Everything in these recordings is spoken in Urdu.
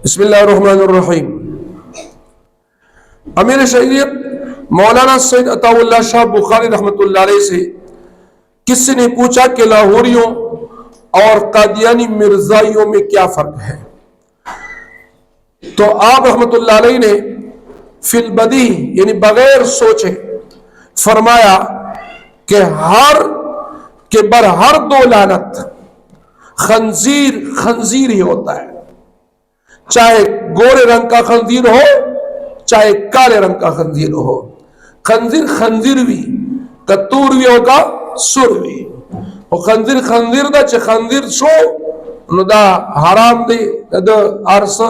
بسم اللہ الرحمن الرحیم۔ امیر شریعت مولانا سید عطا اللہ شاہ بخاری رحمۃ اللہ علیہ سے کسی نے پوچھا کہ لاہوریوں اور قادیانی مرزائیوں میں کیا فرق ہے؟ تو آپ رحمۃ اللہ علیہ نے فی البدیہہ یعنی بغیر سوچے فرمایا کہ ہر دو لعنت خنزیر ہی ہوتا ہے، چاہے گورے رنگ کا خنزیر ہو چاہے کالے رنگ کا خنزیر ہو۔ خنزیر بھی کتور بھی ہوگا سر بھی اور خنزیر دا چھ خنزیر شو نو دا حرام دے دا عرص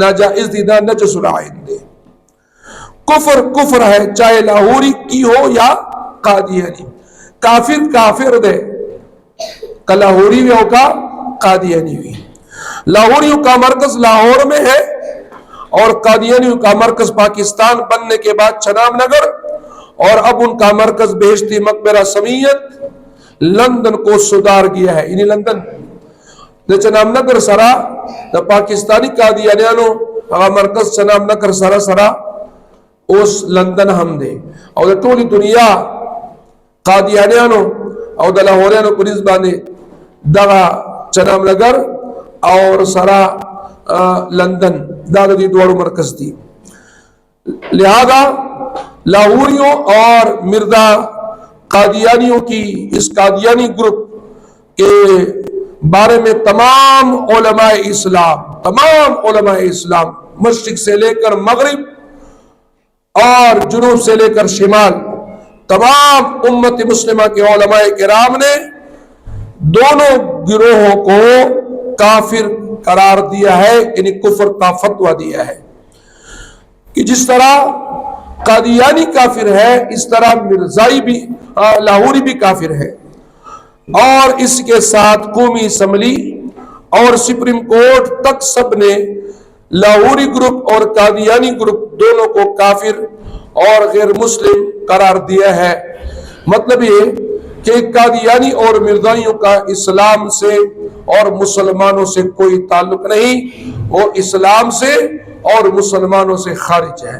ناجائز دی دا نجس العین دے۔ کفر ہے چاہے لاہوری کی ہو یا قادیانی، کافر دے کا لاہوری بھی ہوگا قادیانی بھی۔ لاہوریوں کا مرکز لاہور میں ہے اور قادیانیوں کا مرکز پاکستان بننے کے بعد چنام نگر، اور اب ان کا مرکز بہشتی مقبرہ سمیت لندن کو سدار گیا ہے۔ یعنی لندن دے چنام نگر سرا دا پاکستانی قادیانیانو مرکز چنام نگر سرا اس لندن ہم دے، اور دا طولی دنیا قادیانیانو اور دا لاہوریانو پریز بانے دا چنام نگر اور سرا لندن دادا دی دوارو مرکز دی۔ لہذا لاہوریوں اور مرزا قادیانیوں کی اس قادیانی گروپ کے بارے میں تمام علماء اسلام مشرق سے لے کر مغرب اور جنوب سے لے کر شمال تمام امت مسلمہ کے علماء کرام نے دونوں گروہوں کو کافر قرار دیا ہے، یعنی کفر کا فتویٰ دیا ہے کہ جس طرح قادیانی کافر ہے اس طرح مرزائی بھی لاہوری بھی کافر ہے، اور اس کے ساتھ قومی اسمبلی اور سپریم کورٹ تک سب نے لاہوری گروپ اور قادیانی گروپ دونوں کو کافر اور غیر مسلم قرار دیا ہے۔ مطلب یہ کہ قادیانی اور مرزائیوں کا اسلام سے اور مسلمانوں سے کوئی تعلق نہیں، وہ اسلام سے اور مسلمانوں سے خارج ہے۔